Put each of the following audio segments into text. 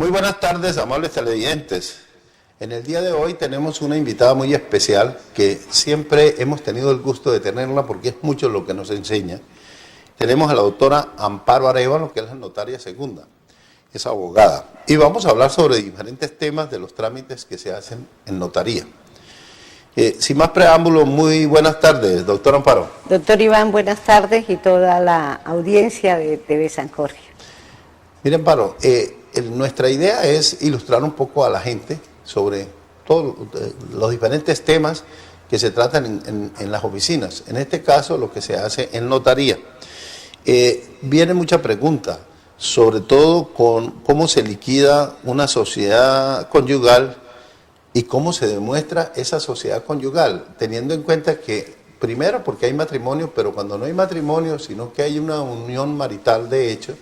Muy buenas tardes, amables televidentes. En el día de hoy tenemos una invitada muy especial que siempre hemos tenido el gusto de tenerla porque es mucho lo que nos enseña. Tenemos a la doctora Amparo Arévalo, que es la notaria segunda, es abogada. Y vamos a hablar sobre diferentes temas de los trámites que se hacen en notaría. Sin más preámbulo, muy buenas tardes, doctor Amparo. Doctor Iván, buenas tardes y toda la audiencia de TV San Jorge. Mire, Amparo, nuestra idea es ilustrar un poco a la gente sobre todos los diferentes temas que se tratan en las oficinas. En este caso, lo que se hace en notaría. Viene mucha pregunta, sobre todo con cómo se liquida una sociedad conyugal y cómo se demuestra esa sociedad conyugal, teniendo en cuenta que, primero, porque hay matrimonio, pero cuando no hay matrimonio, sino que hay una unión marital de hecho,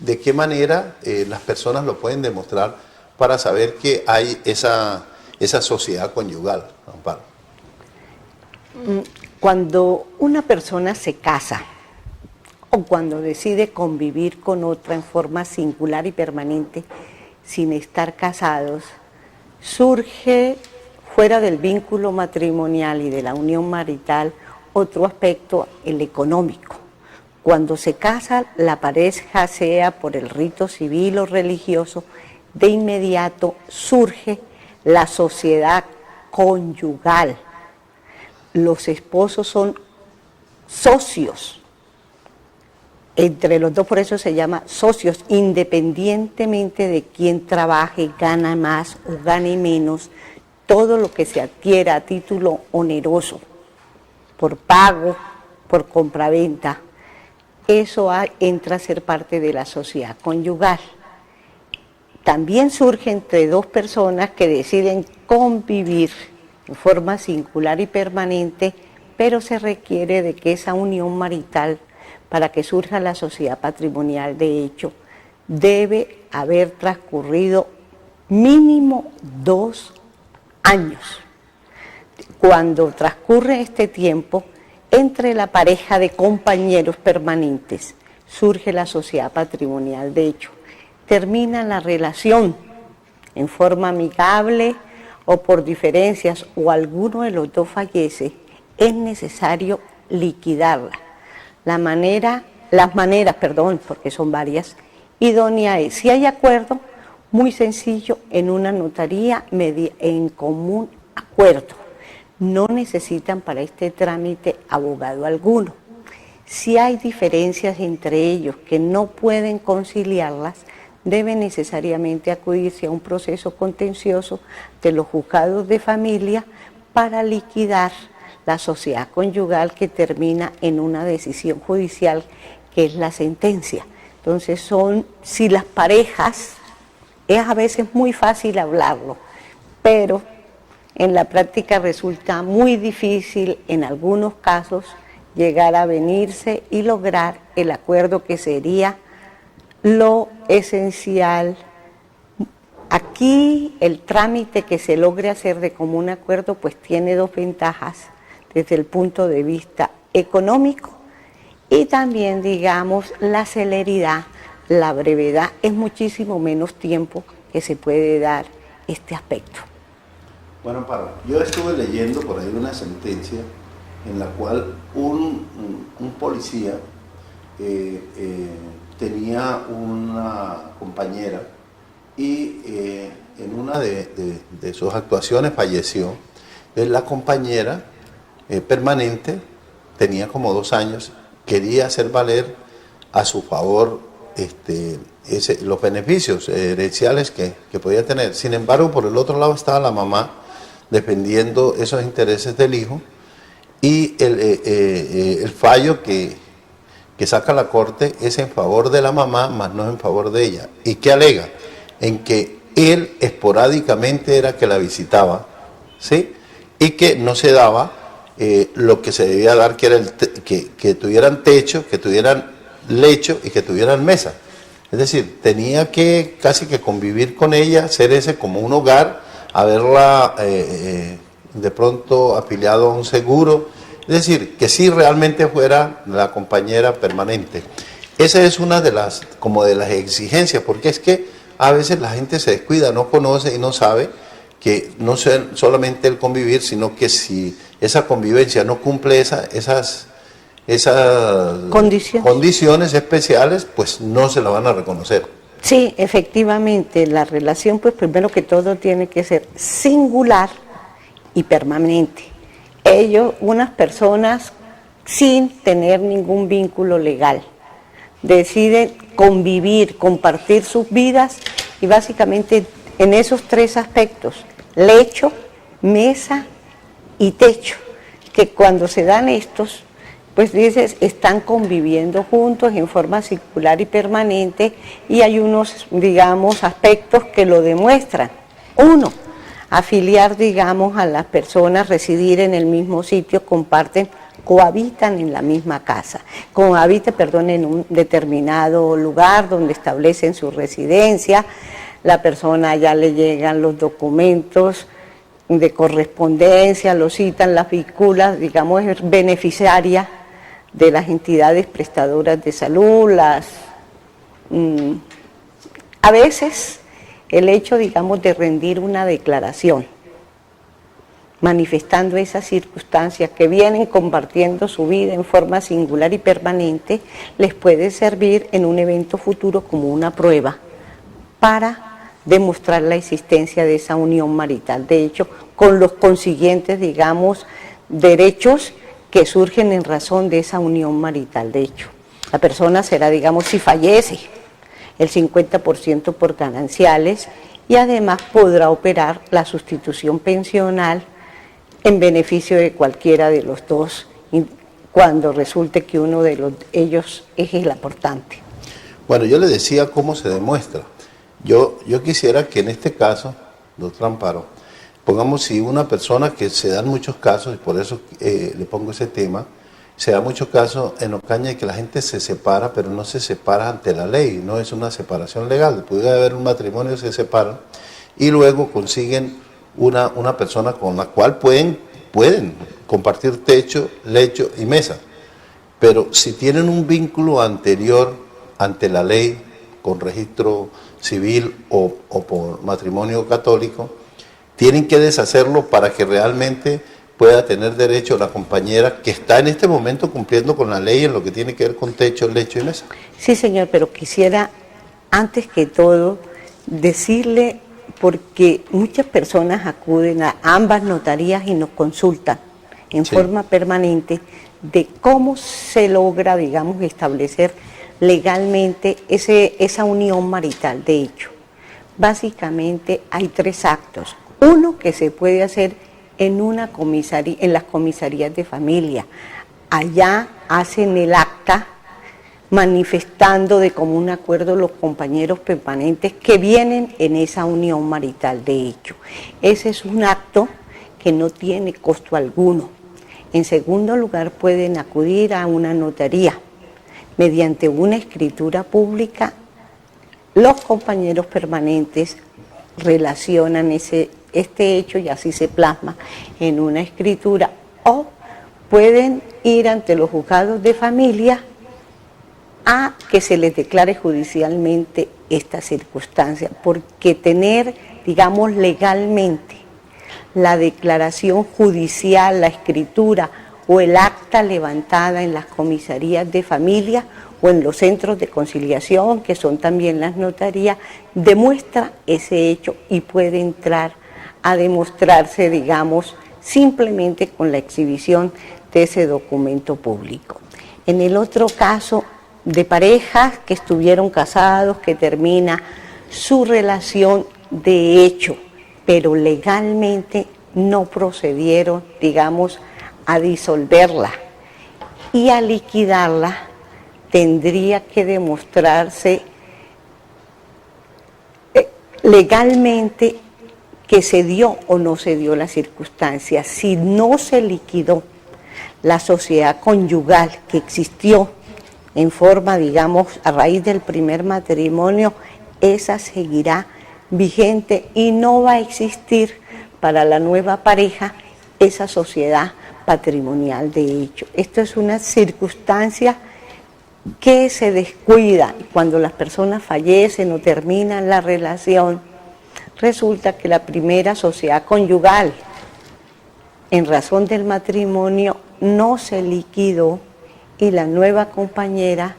de qué manera las personas lo pueden demostrar para saber que hay esa sociedad conyugal, Amparo. Cuando una persona se casa o cuando decide convivir con otra en forma singular y permanente sin estar casados, surge fuera del vínculo matrimonial y de la unión marital otro aspecto, el económico. Cuando se casa la pareja, sea por el rito civil o religioso, de inmediato surge la sociedad conyugal. Los esposos son socios entre los dos, por eso se llama socios, independientemente de quién trabaje, gana más o gane menos, todo lo que se adquiera a título oneroso, por pago, por compraventa, eso entra a ser parte de la sociedad conyugal. También surge entre dos personas que deciden convivir en forma singular y permanente, pero se requiere de que esa unión marital, para que surja la sociedad patrimonial de hecho, debe haber transcurrido mínimo 2 años. Cuando transcurre este tiempo, entre la pareja de compañeros permanentes surge la sociedad patrimonial de hecho. Termina la relación en forma amigable o por diferencias o alguno de los dos fallece, es necesario liquidarla. Las maneras, porque son varias, idónea es, si hay acuerdo, muy sencillo, en una notaría en común acuerdo. No necesitan para este trámite abogado alguno. Si hay diferencias entre ellos que no pueden conciliarlas, debe necesariamente acudirse a un proceso contencioso de los juzgados de familia para liquidar la sociedad conyugal que termina en una decisión judicial que es la sentencia. Entonces si las parejas, es a veces muy fácil hablarlo, pero en la práctica resulta muy difícil en algunos casos llegar a venirse y lograr el acuerdo que sería lo esencial. Aquí el trámite que se logre hacer de común acuerdo pues tiene 2 ventajas desde el punto de vista económico y también digamos la celeridad, la brevedad, es muchísimo menos tiempo que se puede dar este aspecto. Bueno, Amparo, yo estuve leyendo por ahí una sentencia en la cual un policía tenía una compañera y en una de sus actuaciones falleció. La compañera permanente tenía como 2 años, quería hacer valer a su favor los beneficios herenciales que podía tener. Sin embargo, por el otro lado estaba la mamá defendiendo esos intereses del hijo y el fallo que saca la corte es en favor de la mamá, más no en favor de ella. ¿Y qué alega? En que él esporádicamente era que la visitaba, ¿sí? Y que no se daba lo que se debía dar, que era que tuvieran techo, que tuvieran lecho y que tuvieran mesa. Es decir, tenía que casi que convivir con ella, ser ese como un hogar, haberla de pronto afiliado a un seguro, es decir, que sí realmente fuera la compañera permanente. Esa es una de las exigencias, porque es que a veces la gente se descuida, no conoce y no sabe que no es solamente el convivir, sino que si esa convivencia no cumple esas condiciones especiales, pues no se la van a reconocer. Sí, efectivamente, la relación, pues primero que todo tiene que ser singular y permanente. Ellos, unas personas sin tener ningún vínculo legal, deciden convivir, compartir sus vidas y básicamente en esos tres aspectos, lecho, mesa y techo, que cuando se dan estos, pues dices, están conviviendo juntos en forma circular y permanente y hay unos, digamos, aspectos que lo demuestran. Uno, afiliar, digamos, a las personas, residir en el mismo sitio, comparten, cohabitan en la misma casa, en un determinado lugar donde establecen su residencia, la persona ya le llegan los documentos de correspondencia, lo citan, las vinculas, digamos, es beneficiaria de las entidades prestadoras de salud, a veces el hecho, digamos, de rendir una declaración, manifestando esas circunstancias que vienen compartiendo su vida en forma singular y permanente, les puede servir en un evento futuro como una prueba para demostrar la existencia de esa unión marital. De hecho, con los consiguientes, digamos, derechos que surgen en razón de esa unión marital. De hecho, la persona será, digamos, si fallece, el 50% por gananciales y además podrá operar la sustitución pensional en beneficio de cualquiera de los dos cuando resulte que uno de ellos es el aportante. Bueno, yo le decía cómo se demuestra. Yo quisiera que en este caso, doctor Amparo, pongamos si una persona, que se dan muchos casos, y por eso le pongo ese tema, se da muchos casos en Ocaña de que la gente se separa, pero no se separa ante la ley, no es una separación legal. Puede haber un matrimonio, se separan, y luego consiguen una persona con la cual pueden compartir techo, lecho y mesa. Pero si tienen un vínculo anterior ante la ley, con registro civil o por matrimonio católico, tienen que deshacerlo para que realmente pueda tener derecho la compañera que está en este momento cumpliendo con la ley en lo que tiene que ver con techo, lecho y mesa. Sí, señor, pero quisiera antes que todo decirle, porque muchas personas acuden a ambas notarías y nos consultan en forma permanente de cómo se logra, digamos, establecer legalmente esa unión marital. De hecho, básicamente hay tres actos. Uno que se puede hacer en las comisarías de familia. Allá hacen el acta manifestando de común acuerdo los compañeros permanentes que vienen en esa unión marital. De hecho, ese es un acto que no tiene costo alguno. En segundo lugar, pueden acudir a una notaría. Mediante una escritura pública, los compañeros permanentes relacionan este hecho y así se plasma en una escritura, o pueden ir ante los juzgados de familia a que se les declare judicialmente esta circunstancia, porque tener, digamos, legalmente la declaración judicial, la escritura o el acta levantada en las comisarías de familia o en los centros de conciliación, que son también las notarías, demuestra ese hecho y puede entrar a demostrarse, digamos, simplemente con la exhibición de ese documento público. En el otro caso de parejas que estuvieron casados, que termina su relación de hecho, pero legalmente no procedieron, digamos, a disolverla y a liquidarla, tendría que demostrarse legalmente que se dio o no se dio la circunstancia. Si no se liquidó la sociedad conyugal que existió en forma, digamos, a raíz del primer matrimonio, esa seguirá vigente y no va a existir para la nueva pareja esa sociedad patrimonial de hecho. Esto es una circunstancia ¿Qué se descuida cuando las personas fallecen o terminan la relación? Resulta que la primera sociedad conyugal, en razón del matrimonio, no se liquidó y la nueva compañera,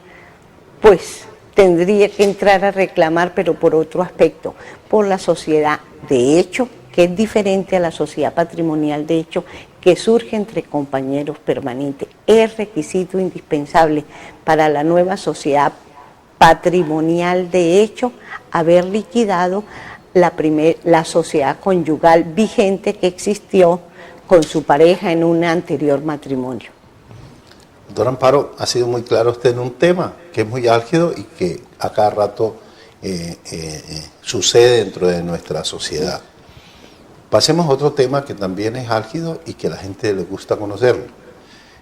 pues, tendría que entrar a reclamar, pero por otro aspecto, por la sociedad de hecho, que es diferente a la sociedad patrimonial de hecho, que surge entre compañeros permanentes. Es requisito indispensable para la nueva sociedad patrimonial de hecho haber liquidado la sociedad conyugal vigente que existió con su pareja en un anterior matrimonio. Doctor Amparo, ha sido muy claro usted en un tema que es muy álgido y que a cada rato sucede dentro de nuestra sociedad. Pasemos a otro tema que también es álgido y que a la gente le gusta conocerlo,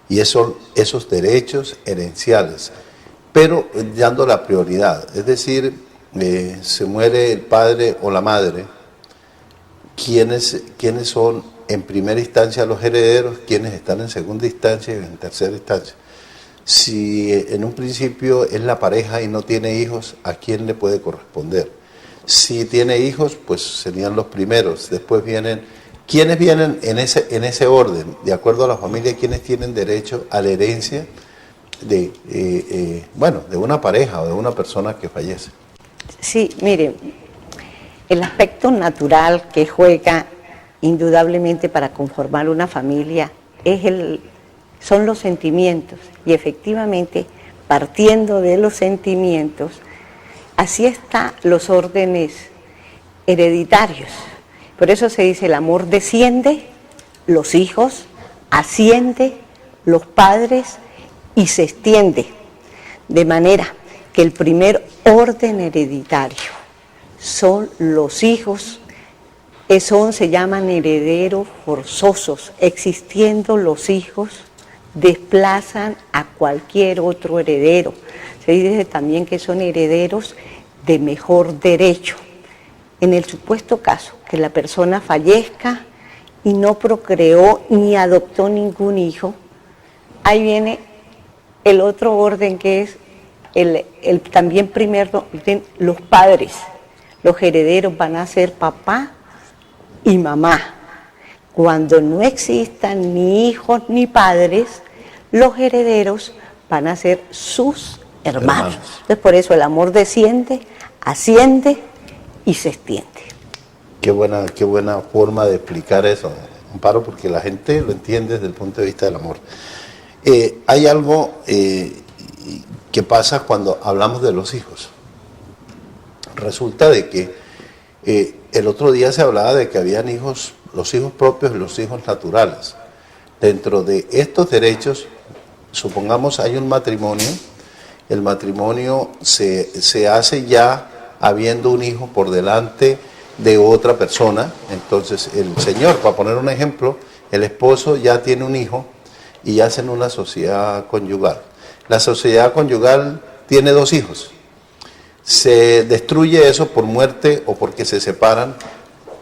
y son esos derechos herenciales, pero dando la prioridad, es decir, se muere el padre o la madre, ¿quiénes son en primera instancia los herederos, quiénes están en segunda instancia y en tercera instancia? Si en un principio es la pareja y no tiene hijos, ¿a quién le puede corresponder? Si tiene hijos, pues serían los primeros. Después vienen, ¿quiénes vienen en ese orden? De acuerdo a la familia, ¿quiénes tienen derecho a la herencia de una pareja o de una persona que fallece? Sí, mire, el aspecto natural que juega indudablemente para conformar una familia son los sentimientos, y efectivamente, partiendo de los sentimientos, así están los órdenes hereditarios. Por eso se dice: el amor desciende, los hijos, asciende, los padres, y se extiende. De manera que el primer orden hereditario son los hijos, se llaman herederos forzosos. Existiendo los hijos, desplazan a cualquier otro heredero. Se dice también que son herederos de mejor derecho. En el supuesto caso que la persona fallezca y no procreó ni adoptó ningún hijo, ahí viene el otro orden, que es el también primer orden: los padres. Los herederos van a ser papá y mamá. Cuando no existan ni hijos ni padres, los herederos van a ser sus hermanos. Entonces, por eso el amor desciende, asciende y se extiende. Qué buena forma de explicar eso, Amparo, porque la gente lo entiende desde el punto de vista del amor. Hay algo que pasa cuando hablamos de los hijos. Resulta de que el otro día se hablaba de que habían hijos, los hijos propios y los hijos naturales. Dentro de estos derechos, supongamos hay un matrimonio, el matrimonio se hace ya habiendo un hijo por delante de otra persona. Entonces el señor, para poner un ejemplo, el esposo ya tiene un hijo y hacen una sociedad conyugal. La sociedad conyugal tiene 2 hijos. Se destruye eso por muerte o porque se separan.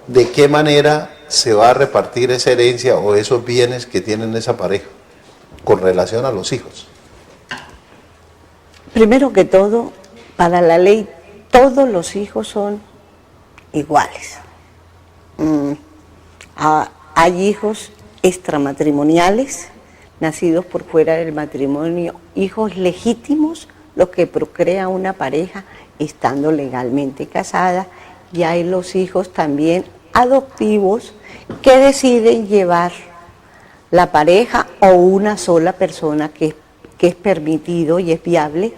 ¿De qué manera se va a repartir esa herencia o esos bienes que tienen esa pareja con relación a los hijos? Primero que todo, para la ley, todos los hijos son iguales. Hay hijos extramatrimoniales, nacidos por fuera del matrimonio, hijos legítimos, los que procrea una pareja estando legalmente casada, y hay los hijos también adoptivos que deciden llevar la pareja o una sola persona que es permitido y es viable,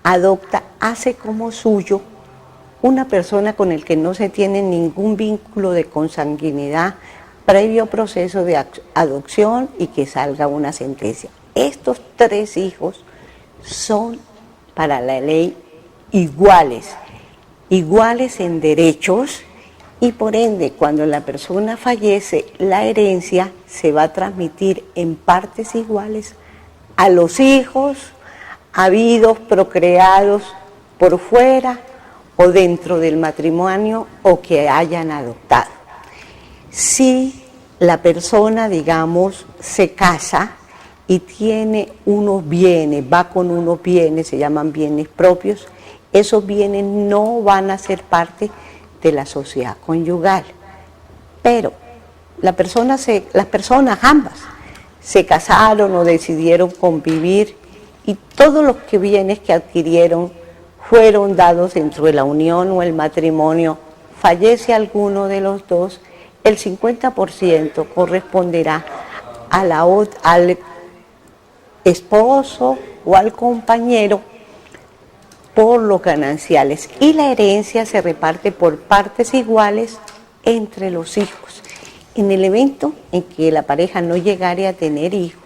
adopta, hace como suyo una persona con el que no se tiene ningún vínculo de consanguinidad, previo proceso de adopción y que salga una sentencia. Estos 3 hijos son para la ley iguales en derechos, y por ende cuando la persona fallece, la herencia se va a transmitir en partes iguales a los hijos habidos, procreados por fuera o dentro del matrimonio o que hayan adoptado. Si la persona, digamos, se casa y tiene unos bienes, va con unos bienes, se llaman bienes propios, esos bienes no van a ser parte de la sociedad conyugal. Pero las personas ambas se casaron o decidieron convivir y todos los bienes que adquirieron fueron dados dentro de la unión o el matrimonio. Fallece alguno de los dos, el 50% corresponderá al esposo o al compañero por los gananciales, y la herencia se reparte por partes iguales entre los hijos. En el evento en que la pareja no llegare a tener hijos,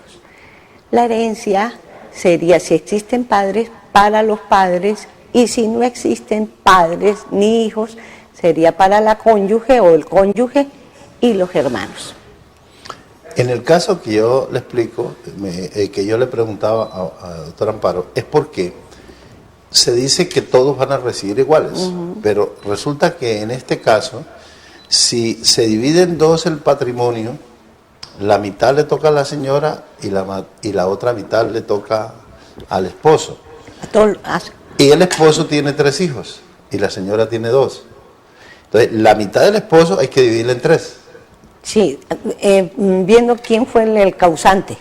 la herencia sería, si existen padres, para los padres, y si no existen padres ni hijos, sería para la cónyuge o el cónyuge y los hermanos. En el caso que yo le explico, que yo le preguntaba a doctor Amparo, es porque se dice que todos van a recibir iguales, pero resulta que en este caso, si se divide en dos el patrimonio, la mitad le toca a la señora y la otra mitad le toca al esposo. Y el esposo tiene 3 hijos y la señora tiene 2. Entonces, la mitad del esposo hay que dividirla en 3. Sí, viendo quién fue el causante,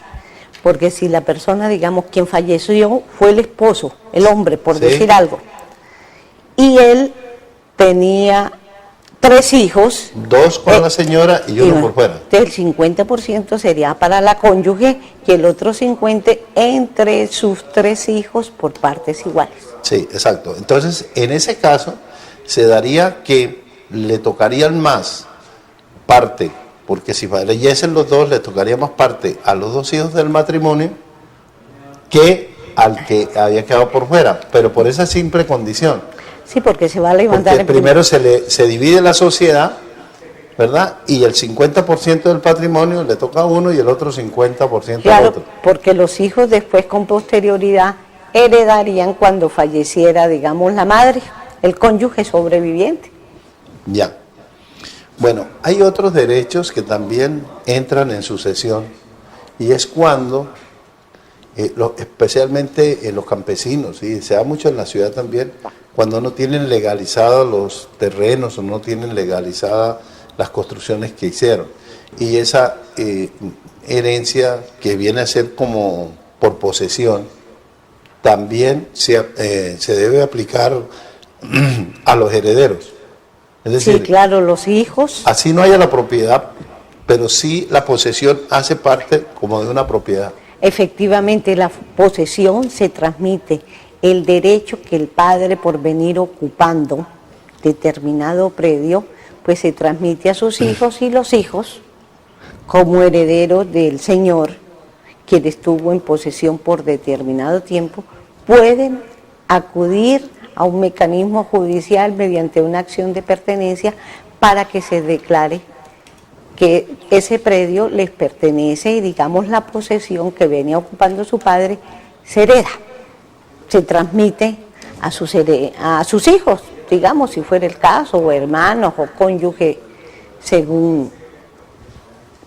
porque si la persona, digamos, quien falleció fue el esposo, el hombre, por decir algo, y él tenía 3 hijos. 2 con la señora y uno por fuera. El 50% sería para la cónyuge y el otro 50% entre sus 3 hijos por partes iguales. Sí, exacto. Entonces, en ese caso, se daría que le tocarían más parte, porque si falleciesen los dos, le tocaría más parte a los 2 hijos del matrimonio que al que había quedado por fuera, pero por esa simple condición. Sí, porque se va a levantar. Porque primero se divide la sociedad, ¿verdad? Y el 50% del patrimonio le toca a uno y el otro 50% al otro. Porque los hijos después con posterioridad heredarían cuando falleciera, digamos, la madre, el cónyuge sobreviviente. Ya. Bueno, hay otros derechos que también entran en sucesión y es cuando, especialmente en los campesinos, y se da mucho en la ciudad también, cuando no tienen legalizados los terrenos o no tienen legalizadas las construcciones que hicieron. Y esa herencia que viene a ser como por posesión, también se debe aplicar a los herederos. Es decir, sí, claro, los hijos. Así no haya la propiedad, pero sí la posesión hace parte como de una propiedad. Efectivamente, la posesión se transmite. El derecho que el padre, por venir ocupando determinado predio, pues se transmite a sus hijos, y los hijos, como herederos del señor, quien estuvo en posesión por determinado tiempo, pueden acudir a un mecanismo judicial mediante una acción de pertenencia para que se declare que ese predio les pertenece y, digamos, la posesión que venía ocupando su padre se hereda, se transmite a sus hijos, digamos, si fuera el caso, o hermanos o cónyuge, según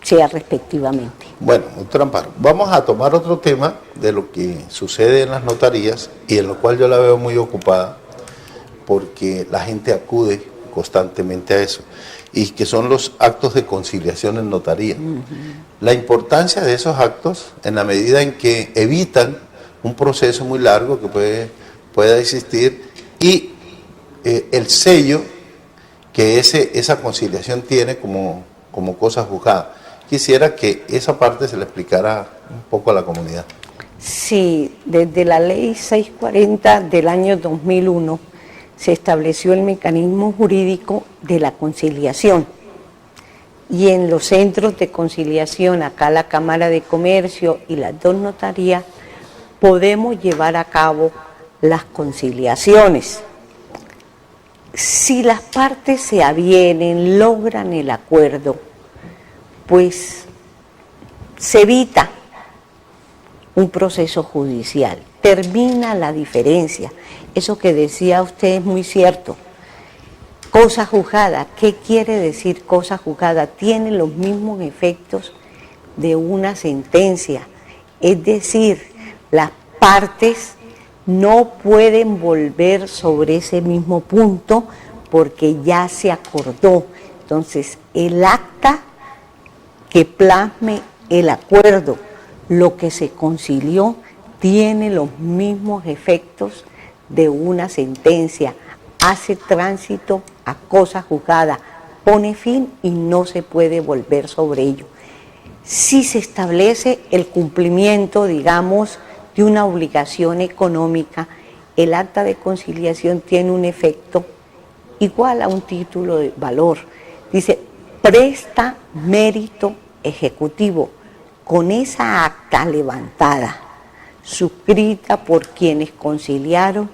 sea respectivamente. Bueno, doctor Amparo, vamos a tomar otro tema de lo que sucede en las notarías y en lo cual yo la veo muy ocupada porque la gente acude constantemente a eso, y que son los actos de conciliación en notaría. La importancia de esos actos en la medida en que evitan un proceso muy largo que pueda existir y el sello que esa conciliación tiene como cosa juzgada. Quisiera que esa parte se le explicara un poco a la comunidad. Sí, desde la ley 640 del año 2001 se estableció el mecanismo jurídico de la conciliación, y en los centros de conciliación, acá la Cámara de Comercio y las 2 notarías, podemos llevar a cabo las conciliaciones. Si las partes se avienen, logran el acuerdo, pues se evita un proceso judicial, termina la diferencia. Eso que decía usted es muy cierto. Cosa juzgada, ¿qué quiere decir cosa juzgada? Tiene los mismos efectos de una sentencia. Es decir, las partes no pueden volver sobre ese mismo punto porque ya se acordó. Entonces, el acta que plasme el acuerdo, lo que se concilió, tiene los mismos efectos de una sentencia, hace tránsito a cosa juzgada, pone fin y no se puede volver sobre ello. Si se establece el cumplimiento, digamos, de una obligación económica, el acta de conciliación tiene un efecto igual a un título de valor. Dice, presta mérito ejecutivo. Con esa acta levantada, suscrita por quienes conciliaron,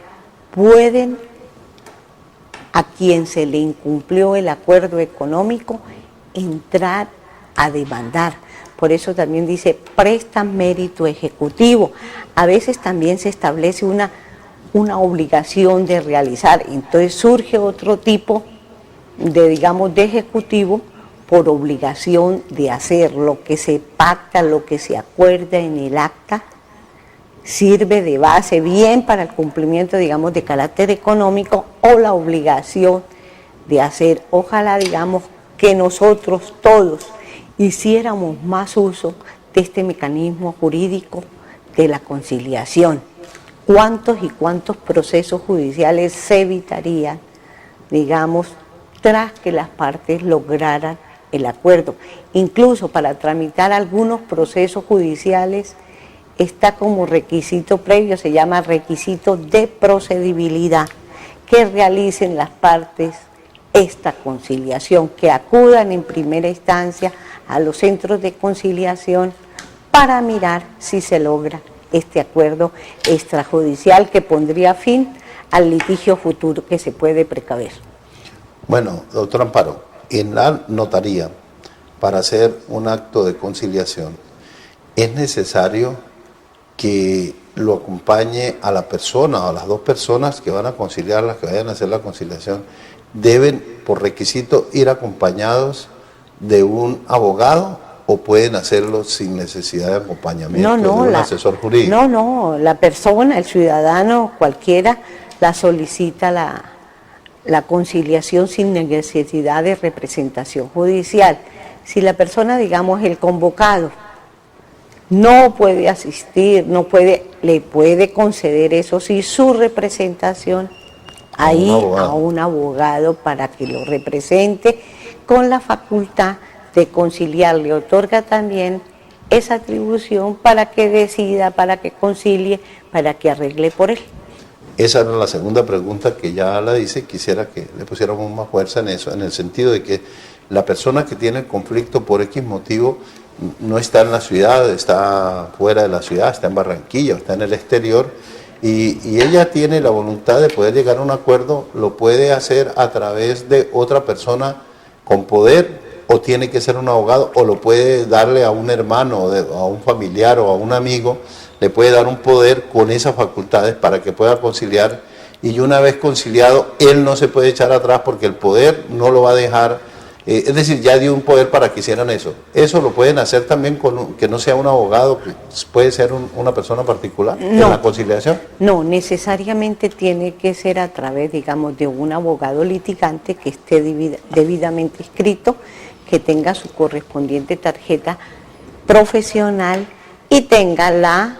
pueden, a quien se le incumplió el acuerdo económico, entrar a demandar. Por eso también dice, presta mérito ejecutivo. A veces también se establece una obligación de realizar, entonces surge otro tipo de, digamos, de ejecutivo por obligación de hacer. Lo que se pacta, lo que se acuerda en el acta, sirve de base bien para el cumplimiento, digamos, de carácter económico o la obligación de hacer. Ojalá, digamos, que nosotros todos hiciéramos más uso de este mecanismo jurídico de la conciliación. ¿Cuántos y cuántos procesos judiciales se evitarían, digamos, tras que las partes lograran el acuerdo? Incluso para tramitar algunos procesos judiciales está como requisito previo, se llama requisito de procedibilidad, que realicen las partes esta conciliación, que acudan en primera instancia a los centros de conciliación para mirar si se logra este acuerdo extrajudicial que pondría fin al litigio futuro que se puede precaver. Bueno, doctor Amparo, en la notaría, para hacer un acto de conciliación, es necesario que lo acompañe a la persona o a las dos personas que van a conciliar, las que vayan a hacer la conciliación, deben por requisito ir acompañados de un abogado o pueden hacerlo sin necesidad de acompañamiento de un asesor jurídico. No, la persona, el ciudadano, cualquiera, la solicita la conciliación sin necesidad de representación judicial. Si la persona, digamos, el convocado, no puede asistir, le puede conceder, eso sí, su representación ahí a un abogado para que lo represente con la facultad de conciliar. Le otorga también esa atribución para que decida, para que concilie, para que arregle por él. Esa era la segunda pregunta que ya la dice, quisiera que le pusiéramos más fuerza en eso, en el sentido de que la persona que tiene el conflicto por X motivo no está en la ciudad, está fuera de la ciudad, está en Barranquilla, está en el exterior, y ella tiene la voluntad de poder llegar a un acuerdo, lo puede hacer a través de otra persona con poder, o tiene que ser un abogado, o lo puede darle a un hermano, a un familiar o a un amigo, le puede dar un poder con esas facultades para que pueda conciliar, y una vez conciliado, él no se puede echar atrás porque el poder no lo va a dejar. Es decir, ya dio un poder para que hicieran eso. Eso lo pueden hacer también con que no sea un abogado, que puede ser una persona particular en la conciliación. No, necesariamente tiene que ser a través, digamos, de un abogado litigante que esté debidamente inscrito, que tenga su correspondiente tarjeta profesional y tenga la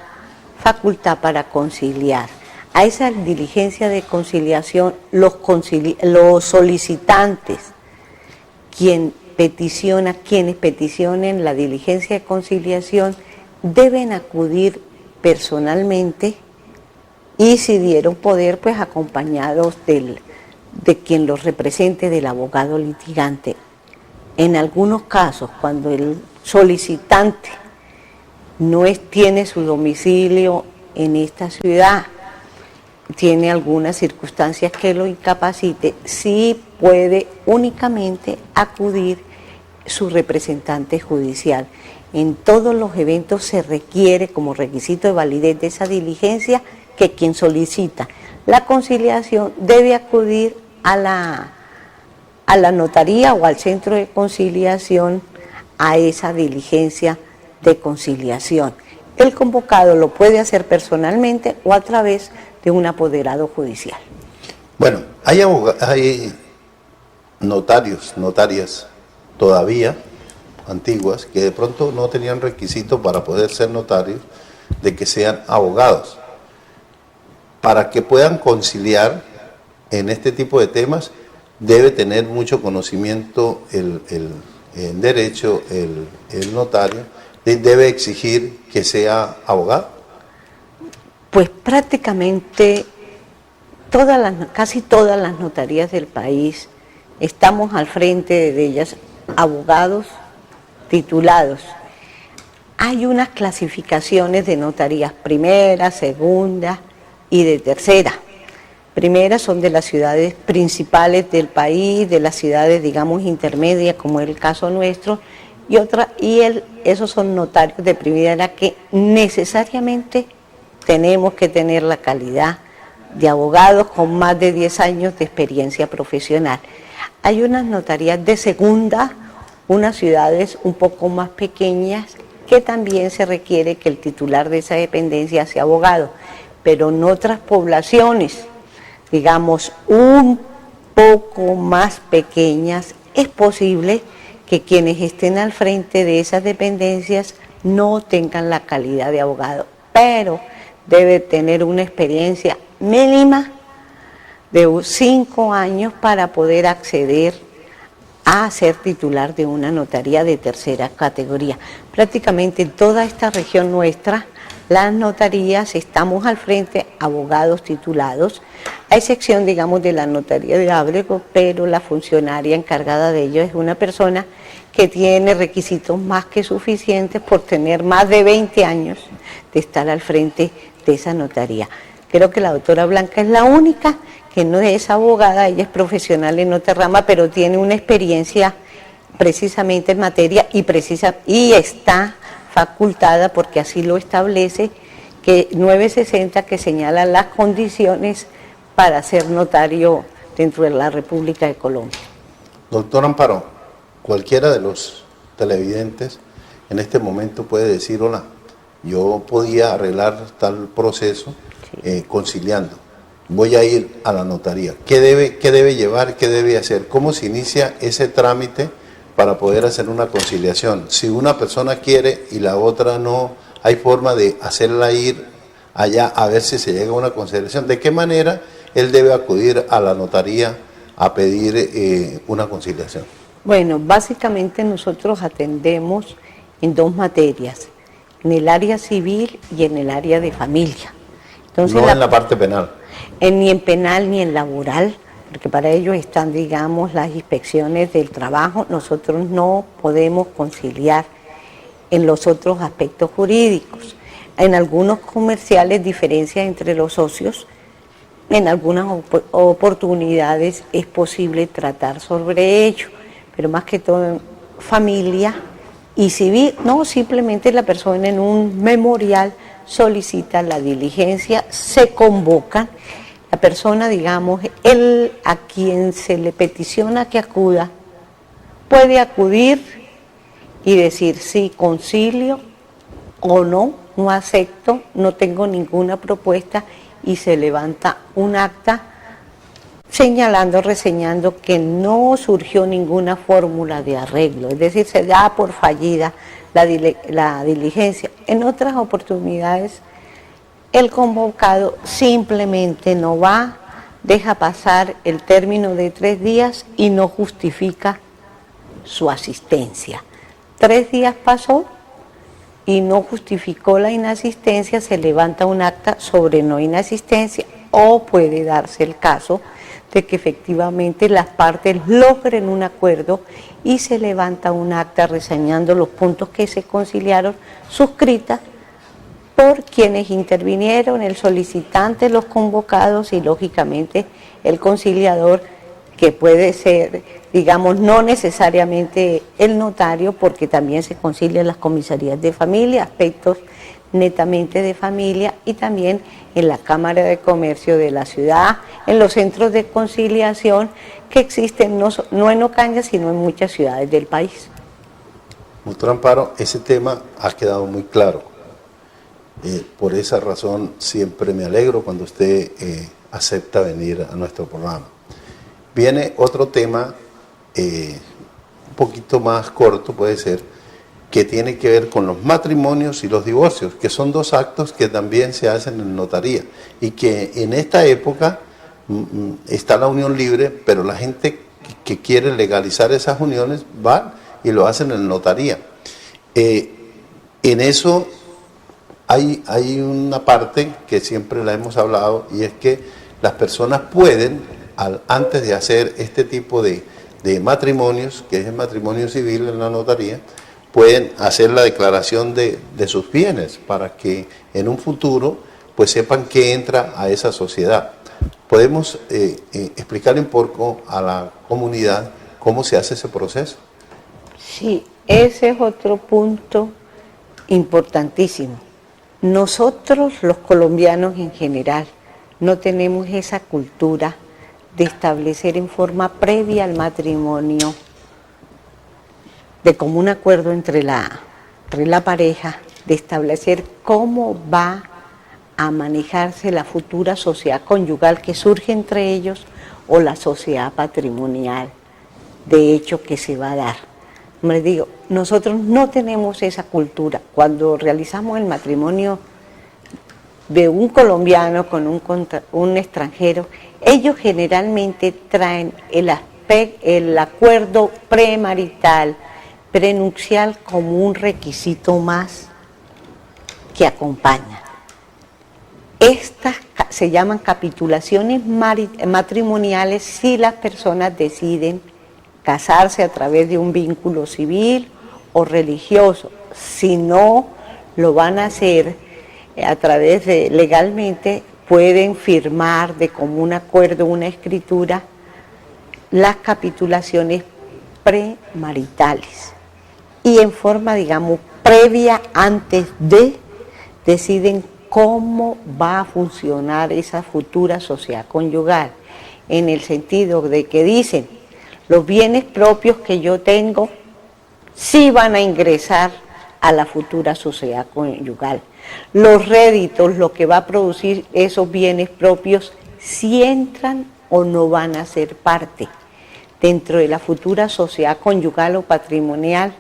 facultad para conciliar. A esa diligencia de conciliación, los solicitantes, quienes peticionen la diligencia de conciliación, deben acudir personalmente y, si dieron poder, pues acompañados de quien los represente, del abogado litigante. En algunos casos, cuando el solicitante tiene su domicilio en esta ciudad, tiene algunas circunstancias que lo incapacite, sí puede únicamente acudir su representante judicial. En todos los eventos se requiere como requisito de validez de esa diligencia que quien solicita la conciliación debe acudir a la notaría o al centro de conciliación a esa diligencia de conciliación. El convocado lo puede hacer personalmente o a través de un apoderado judicial. Bueno, hay notarios, notarias todavía antiguas que de pronto no tenían requisitos para poder ser notarios, de que sean abogados. Para que puedan conciliar en este tipo de temas, debe tener mucho conocimiento en derecho, el notario, debe exigir que sea abogado. Pues prácticamente casi todas las notarías del país estamos al frente de ellas abogados titulados. Hay unas clasificaciones de notarías primera, segunda y de tercera. Primera son de las ciudades principales del país, de las ciudades, digamos, intermedias, como es el caso nuestro, esos son notarios de primera que necesariamente tenemos que tener la calidad de abogados con más de 10 años de experiencia profesional. Hay unas notarías de segunda, unas ciudades un poco más pequeñas, que también se requiere que el titular de esa dependencia sea abogado, pero en otras poblaciones, digamos, un poco más pequeñas, es posible que quienes estén al frente de esas dependencias no tengan la calidad de abogado, pero debe tener una experiencia mínima de 5 años para poder acceder a ser titular de una notaría de tercera categoría. Prácticamente en toda esta región nuestra, las notarías estamos al frente, abogados titulados, a excepción, digamos, de la notaría de Ábrego, pero la funcionaria encargada de ello es una persona que tiene requisitos más que suficientes por tener más de 20 años de estar al frente de esa notaría. Creo que la doctora Blanca es la única que no es abogada, ella es profesional en otra rama, pero tiene una experiencia precisamente en materia y está facultada, porque así lo establece, que 960, que señala las condiciones para ser notario dentro de la República de Colombia. Doctor Amparo, cualquiera de los televidentes en este momento puede decir, hola, yo podía arreglar tal proceso conciliando, voy a ir a la notaría. ¿Qué debe llevar, qué debe hacer? ¿Cómo se inicia ese trámite para poder hacer una conciliación? Si una persona quiere y la otra no, hay forma de hacerla ir allá a ver si se llega a una conciliación. ¿De qué manera él debe acudir a la notaría a pedir una conciliación? Bueno, básicamente nosotros atendemos en 2 materias, en el área civil y en el área de familia. Entonces, no en la parte penal. Ni en penal ni en laboral, porque para ello están, digamos, las inspecciones del trabajo. Nosotros no podemos conciliar en los otros aspectos jurídicos. En algunos comerciales, diferencias entre los socios, en algunas oportunidades es posible tratar sobre ello, pero más que todo en familia y civil, no, simplemente la persona en un memorial solicita la diligencia, se convocan, la persona, digamos, él a quien se le peticiona que acuda, puede acudir y decir sí, concilio o no, no acepto, no tengo ninguna propuesta, y se levanta un acta señalando, reseñando que no surgió ninguna fórmula de arreglo, es decir, se da por fallida la diligencia. En otras oportunidades, el convocado simplemente no va, deja pasar el término de 3 días y no justifica su asistencia. 3 días pasó y no justificó la inasistencia, se levanta un acta sobre no inasistencia, o puede darse el caso de que efectivamente las partes logren un acuerdo y se levanta un acta reseñando los puntos que se conciliaron, suscrita por quienes intervinieron, el solicitante, los convocados y lógicamente el conciliador, que puede ser, digamos, no necesariamente el notario, porque también se concilia en las comisarías de familia, aspectos netamente de familia, y también en la Cámara de Comercio de la ciudad, en los centros de conciliación que existen no en Ocaña, sino en muchas ciudades del país. Doctor Amparo, ese tema ha quedado muy claro. Por esa razón siempre me alegro cuando usted acepta venir a nuestro programa. Viene otro tema un poquito más corto, puede ser, que tiene que ver con los matrimonios y los divorcios, que son dos actos que también se hacen en notaría y que en esta época está la unión libre, pero la gente que quiere legalizar esas uniones van y lo hacen en notaría. En eso hay una parte que siempre la hemos hablado, y es que las personas pueden, antes de hacer este tipo de matrimonios, que es el matrimonio civil en la notaría, pueden hacer la declaración de sus bienes para que en un futuro pues sepan que entra a esa sociedad. ¿Podemos explicarle un poco a la comunidad cómo se hace ese proceso? Sí, ese es otro punto importantísimo. Nosotros los colombianos en general no tenemos esa cultura de establecer en forma previa al matrimonio, de común acuerdo entre la pareja, de establecer cómo va a manejarse la futura sociedad conyugal que surge entre ellos o la sociedad patrimonial, de hecho, que se va a dar. Me digo, nosotros no tenemos esa cultura. Cuando realizamos el matrimonio de un colombiano con un extranjero, ellos generalmente traen el acuerdo premarital, prenupcial, como un requisito más que acompaña. Estas se llaman capitulaciones matrimoniales si las personas deciden casarse a través de un vínculo civil o religioso. Si no lo van a hacer a través de legalmente, pueden firmar de común acuerdo una escritura, las capitulaciones premaritales. Y en forma, digamos, previa, antes de, deciden cómo va a funcionar esa futura sociedad conyugal, en el sentido de que dicen, los bienes propios que yo tengo sí van a ingresar a la futura sociedad conyugal. Los réditos, lo que va a producir esos bienes propios, si entran o no van a ser parte dentro de la futura sociedad conyugal o patrimonial.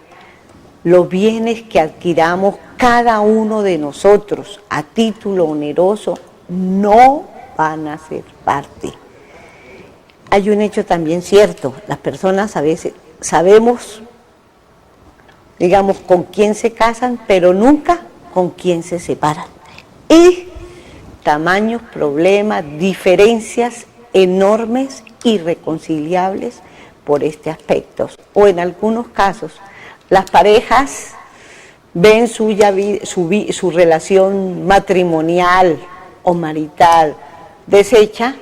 Los bienes que adquiramos cada uno de nosotros a título oneroso no van a ser parte. Hay un hecho también cierto, las personas a veces sabemos, digamos, con quién se casan, pero nunca con quién se separan. Y tamaños, problemas, diferencias enormes, irreconciliables por este aspecto. O en algunos casos, las parejas ven su relación matrimonial o marital deshecha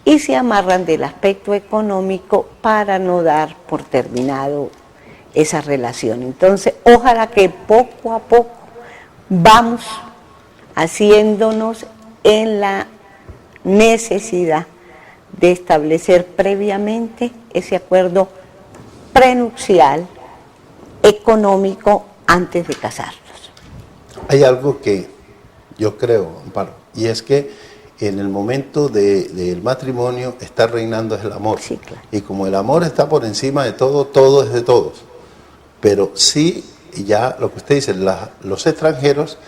y se amarran del aspecto económico para no dar por terminado esa relación. Entonces, ojalá que poco a poco vamos haciéndonos en la necesidad de establecer previamente ese acuerdo prenupcial económico antes de casarnos. Hay algo que yo creo, Amparo, y es que en el momento del matrimonio está reinando el amor. Sí, claro. Y como el amor está por encima de todo, todo es de todos. Pero sí, ya lo que usted dice, los extranjeros,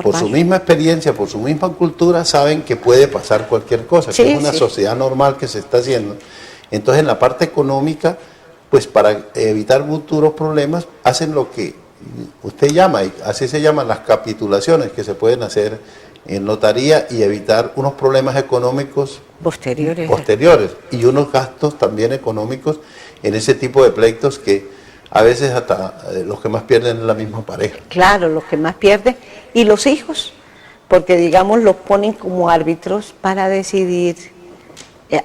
por su misma experiencia, por su misma cultura, saben que puede pasar cualquier cosa, sí, que es una sociedad normal que se está haciendo. Entonces, en la parte económica, pues para evitar futuros problemas, hacen lo que usted llama, y así se llaman las capitulaciones que se pueden hacer en notaría y evitar unos problemas económicos posteriores y unos gastos también económicos en ese tipo de pleitos que a veces hasta los que más pierden es la misma pareja. Claro, los que más pierden, y los hijos, porque digamos los ponen como árbitros para decidir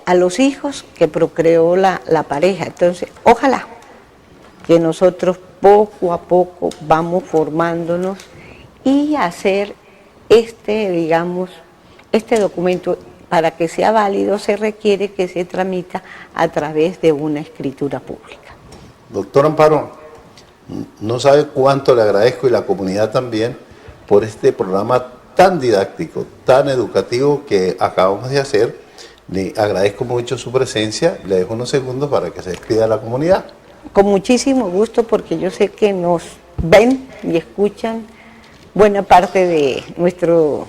a los hijos que procreó la pareja. Entonces, ojalá que nosotros poco a poco vamos formándonos y hacer este documento. Para que sea válido se requiere que se tramita a través de una escritura pública. Doctor Amparo, no sabe cuánto le agradezco, y la comunidad también, por este programa tan didáctico, tan educativo que acabamos de hacer. Le agradezco mucho su presencia, le dejo unos segundos para que se despida de la comunidad. Con muchísimo gusto, porque yo sé que nos ven y escuchan buena parte de nuestro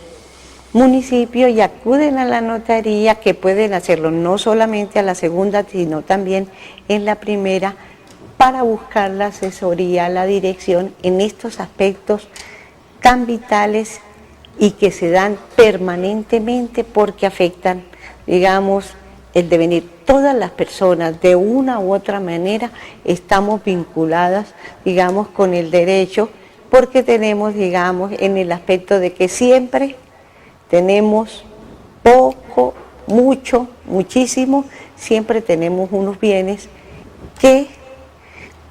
municipio y acuden a la notaría, que pueden hacerlo no solamente a la segunda, sino también en la primera, para buscar la asesoría, la dirección en estos aspectos tan vitales y que se dan permanentemente porque afectan, digamos, el devenir. Todas las personas, de una u otra manera, estamos vinculadas, digamos, con el derecho, porque tenemos, digamos, en el aspecto de que siempre tenemos poco, mucho, muchísimo, siempre tenemos unos bienes que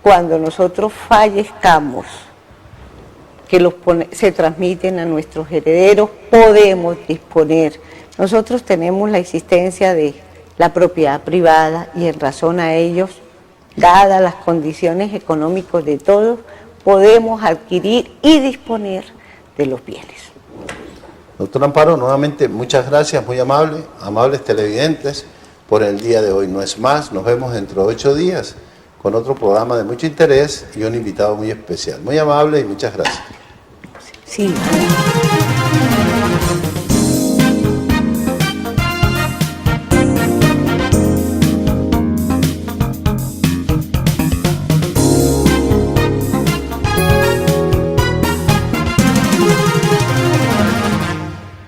cuando nosotros fallezcamos, que se transmiten a nuestros herederos, podemos disponer. Nosotros tenemos la existencia de la propiedad privada y en razón a ellos, dadas las condiciones económicas de todos, podemos adquirir y disponer de los bienes. Doctor Amparo, nuevamente muchas gracias, muy amable, amables televidentes, por el día de hoy. No es más, nos vemos dentro de 8 días con otro programa de mucho interés y un invitado muy especial. Muy amable y muchas gracias. Sí.